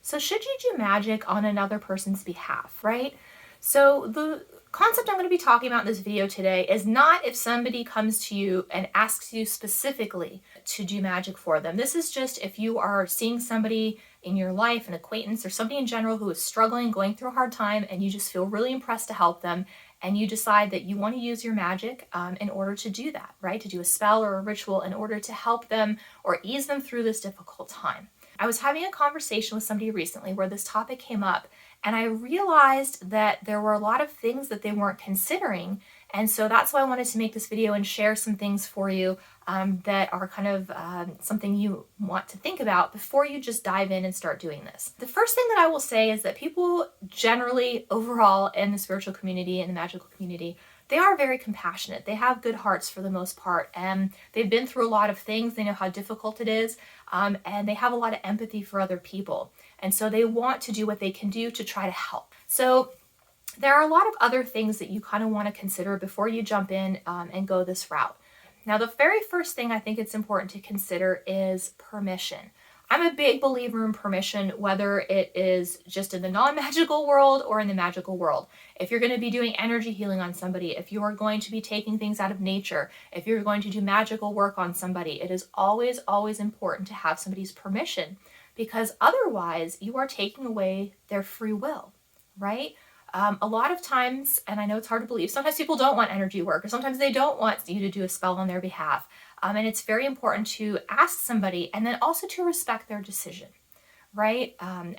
So should you do magic on another person's behalf, right? So the concept I'm going to be talking about in this video today is not if somebody comes to you and asks you specifically to do magic for them. This is just if you are seeing somebody in your life, an acquaintance or somebody in general who is struggling, going through a hard time, and you just feel really impressed to help them, and you decide that you want to use your magic in order to do that, right? To do a spell or a ritual in order to help them or ease them through this difficult time. I was having a conversation with somebody recently where this topic came up, and I realized that there were a lot of things that they weren't considering. And so that's why I wanted to make this video and share some things for you that are kind of something you want to think about before you just dive in and start doing this. The first thing that I will say is that people generally, overall, in the spiritual community and the magical community, they are very compassionate. They have good hearts for the most part, and they've been through a lot of things. They know how difficult it is, and they have a lot of empathy for other people. And so they want to do what they can do to try to help. So there are a lot of other things that you kind of want to consider before you jump in and go this route. Now, the very first thing I think it's important to consider is permission. I'm a big believer in permission, whether it is just in the non-magical world or in the magical world. If you're going to be doing energy healing on somebody, if you are going to be taking things out of nature, if you're going to do magical work on somebody, it is always, always important to have somebody's permission, because otherwise you are taking away their free will, right? A lot of times, and I know it's hard to believe, sometimes people don't want energy work, or sometimes they don't want you to do a spell on their behalf. And it's very important to ask somebody and then also to respect their decision, right?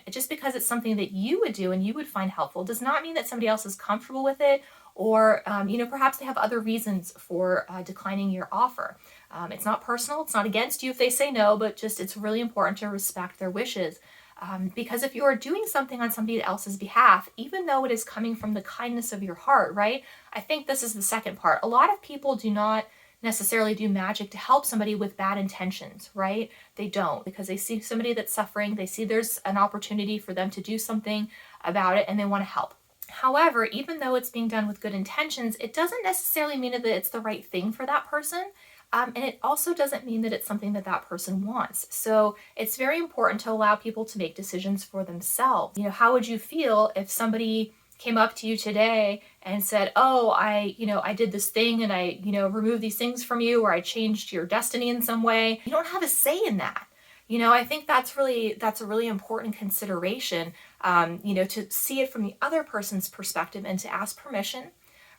Just because it's something that you would do and you would find helpful does not mean that somebody else is comfortable with it, or perhaps they have other reasons for declining your offer. It's not personal, it's not against you if they say no, but just it's really important to respect their wishes. Because if you are doing something on somebody else's behalf, even though it is coming from the kindness of your heart, right? I think this is the second part. A lot of people do not necessarily do magic to help somebody with bad intentions, right? They don't, because they see somebody that's suffering, they see there's an opportunity for them to do something about it, and they want to help. However, even though it's being done with good intentions, it doesn't necessarily mean that it's the right thing for that person. And it also doesn't mean that it's something that that person wants. So it's very important to allow people to make decisions for themselves. How would you feel if somebody came up to you today and said, oh, I did this thing and I, removed these things from you, or I changed your destiny in some way? You don't have a say in that. I think that's a really important consideration, to see it from the other person's perspective and to ask permission,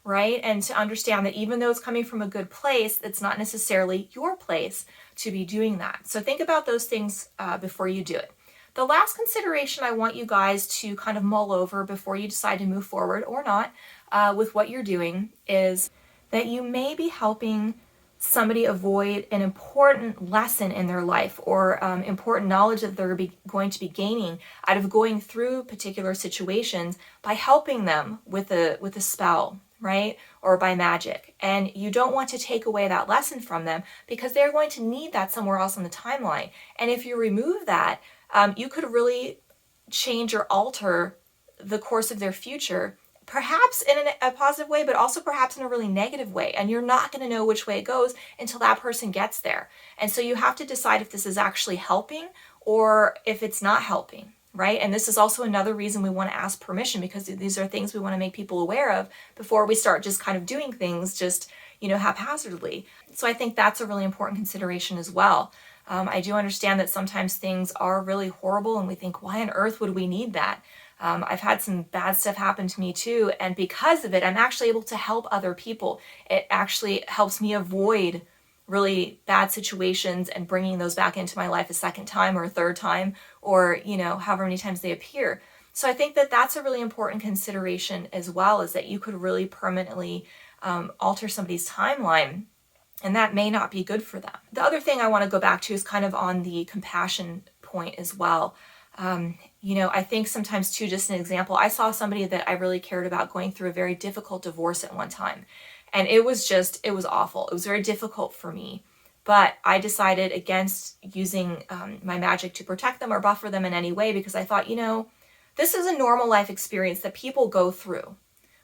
right? And to understand that even though it's coming from a good place, it's not necessarily your place to be doing that. So think about those things before you do it. The last consideration I want you guys to kind of mull over before you decide to move forward or not with what you're doing is that you may be helping somebody avoid an important lesson in their life, or important knowledge that they're going to be gaining out of going through particular situations by helping them with a spell, right? Or by magic. And you don't want to take away that lesson from them, because they're going to need that somewhere else on the timeline. And if you remove that, you could really change or alter the course of their future, perhaps in a positive way, but also perhaps in a really negative way. And you're not going to know which way it goes until that person gets there. And so you have to decide if this is actually helping or if it's not helping, right? And this is also another reason we want to ask permission, because these are things we want to make people aware of before we start just kind of doing things just, haphazardly. So I think that's a really important consideration as well. I do understand that sometimes things are really horrible and we think, why on earth would we need that? I've had some bad stuff happen to me too, and because of it, I'm actually able to help other people. It actually helps me avoid really bad situations and bringing those back into my life a second time or a third time, or, however many times they appear. So I think that that's a really important consideration as well, is that you could really permanently alter somebody's timeline, and that may not be good for them. The other thing I want to go back to is kind of on the compassion point as well. I think sometimes too, just an example, I saw somebody that I really cared about going through a very difficult divorce at one time. And it was awful. It was very difficult for me. But I decided against using my magic to protect them or buffer them in any way, because I thought, this is a normal life experience that people go through,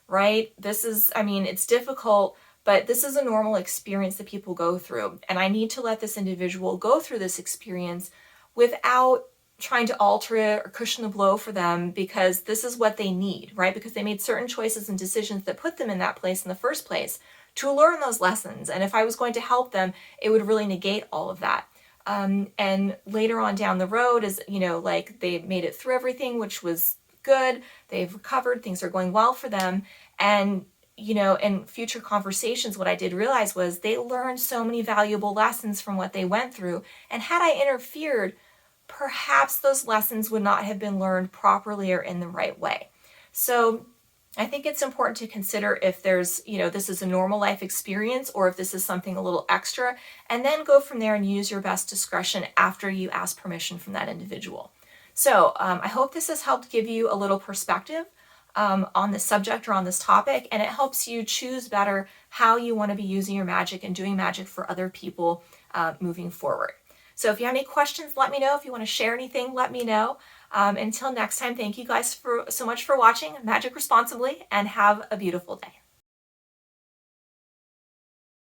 right? It's difficult, but this is a normal experience that people go through. And I need to let this individual go through this experience without trying to alter it or cushion the blow for them, because this is what they need, right? Because they made certain choices and decisions that put them in that place in the first place to learn those lessons. And if I was going to help them, it would really negate all of that. And later on down the road, as you know, like they made it through everything, which was good. They've recovered, things are going well for them. And you know, in future conversations, what I did realize was they learned so many valuable lessons from what they went through. And had I interfered, perhaps those lessons would not have been learned properly or in the right way. So I think it's important to consider if there's, you know, this is a normal life experience or if this is something a little extra, and then go from there and use your best discretion after you ask permission from that individual. So I hope this has helped give you a little perspective on this subject or on this topic, and it helps you choose better how you want to be using your magic and doing magic for other people moving forward. So if you have any questions, let me know. If you want to share anything, let me know. Until next time, thank you guys so much for watching. Magic responsibly, and have a beautiful day.